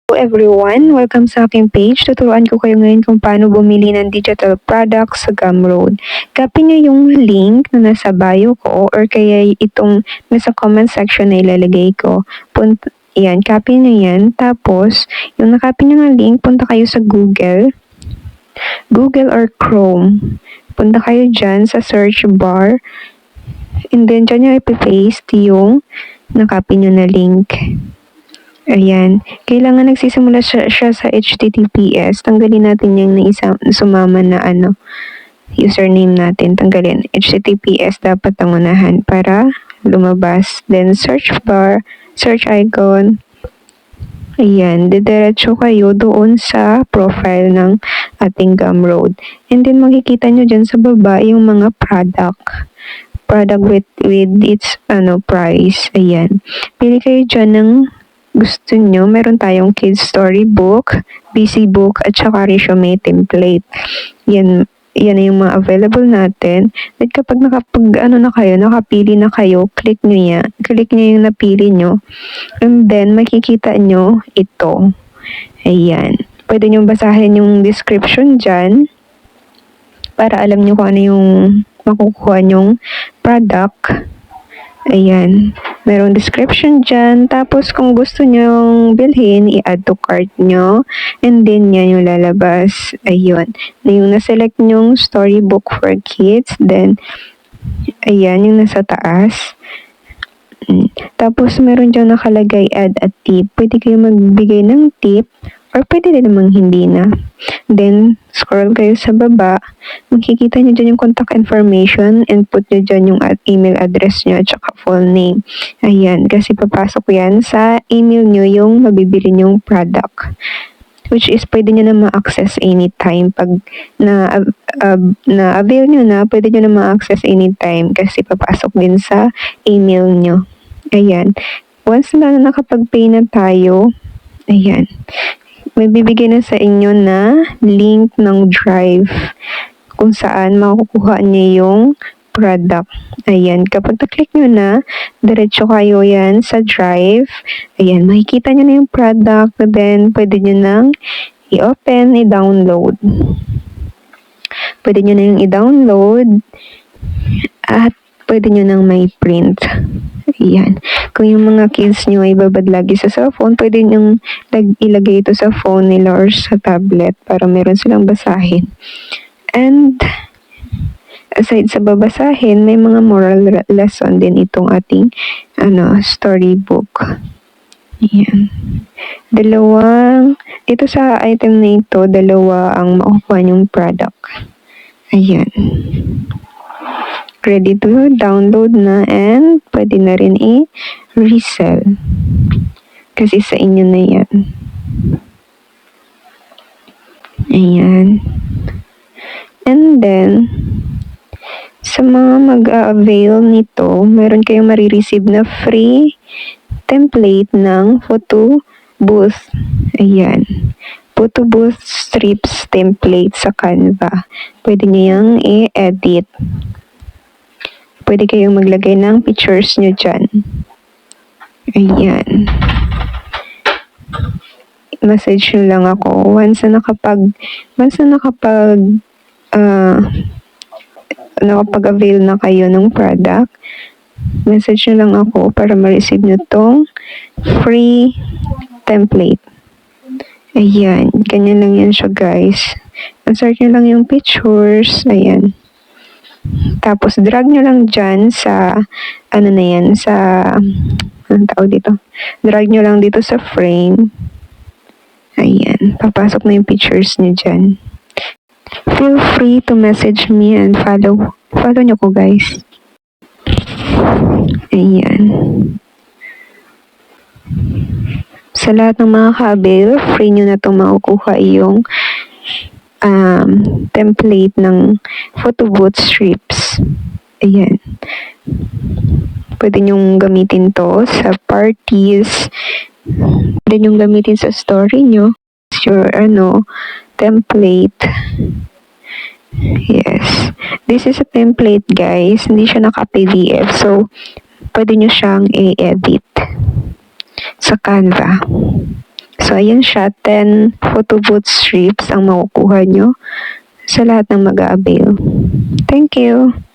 Hello everyone! Welcome sa aking page. Tuturuan ko kayo ngayon kung paano bumili ng digital products sa Gumroad. Copy niyo yung link na nasa bio ko or kaya itong nasa comment section na ilalagay ko. Yan, copy niyo yan. Tapos, yung nakopy niyo ng link, punta kayo sa Google or Chrome. Punta kayo dyan sa search bar and then dyan nyo ipipaste yung nakopy niyo na link. Ayan. Kailangan nagsisimula siya sa HTTPS. Tanggalin natin yung sumama na username natin. Tanggalin. HTTPS dapat ang unahan para lumabas. Then search bar, search icon. Ayan. Didiretso kayo doon sa profile ng ating Gumroad. And then makikita nyo dyan sa baba yung mga product with its price. Ayan. Pili kayo dyan ng gusto nyo. Meron tayong kids storybook, busy book, at saka resume template. Yan na yung mga available natin. At kapag nakapili na kayo, click nyo yung napili nyo. And then, makikita nyo ito. Ayan. Pwede nyo basahin yung description dyan para alam nyo kung ano yung makukuha nyong product. Ayan. Merong description dyan. Tapos, kung gusto nyong bilhin, i-add to cart nyo. And then, yan yung lalabas. Ayun. Yung naselect nyong storybook for kids. Then, ayan, yung nasa taas. Tapos, meron dyan nakalagay add a tip. Pwede kayo magbigay ng tip or pwede din namang hindi na. Then, scroll kayo sa baba. Makikita nyo dyan yung contact information and put nyo dyan yung email address nyo at saka full name. Ayan, kasi papasok yan sa email nyo yung mabibili nyong product. Which is, pwede nyo na ma-access anytime. Pag na-avail nyo na, pwede nyo na ma-access anytime kasi papasok din sa email nyo. Ayan. Once na nakapag-pay na tayo, ayan, may bibigay na sa inyo na link ng Drive kung saan makukuha niyo yung product. Ayan, kapag na-click nyo na, diretso kayo yan sa Drive. Ayan, makikita nyo na yung product, then pwede nyo nang i-open, i-download. Pwede nyo na yung i-download at pwede nyo nang may print. Ayan. Kung yung mga kids nyo ay babad lagi sa cellphone, pwede nyo ilagay ito sa phone nila or sa tablet para meron silang basahin. And, aside sa babasahin, may mga moral lesson din itong ating storybook. Ayan. Ito sa item na ito, dalawa ang makukuha nyong product. Ayan. Ready to download na and pwede na rin i-resell. Kasi sa inyo na yan. Ayan. And then, sa mga mag-avail nito, meron kayong marireceive na free template ng photo booth. Ayan. Photo booth strips template sa Canva. Pwede nyo yung i-edit. Pwede kayong maglagay ng pictures nyo dyan. Ayan. Message nyo lang ako. Once na nakapag-avail na kayo ng product, message nyo lang ako para ma-receive nyo tong free template. Ayan. Ganyan lang yan siya, guys. Insert nyo lang yung pictures. Ayan. Tapos, drag nyo lang dyan sa, anong tawag dito? Drag nyo lang dito sa frame. Ayan. Papasok na yung pictures nyo dyan. Feel free to message me and follow. Follow nyo ko, guys. Ayan. Sa lahat ng mga ka-avail, free nyo na itong makukuha yung template ng photo booth strips. Ayan. Pwede nyong gamitin to sa parties. Pwede nyong gamitin sa story nyo. Your, template. Yes. This is a template, guys. Hindi siya naka-PDF. So, pwede nyo siyang i-edit sa Canva. So, ayan siya, 10 photo booth strips ang makukuha nyo sa lahat ng mag-a-avail. Thank you!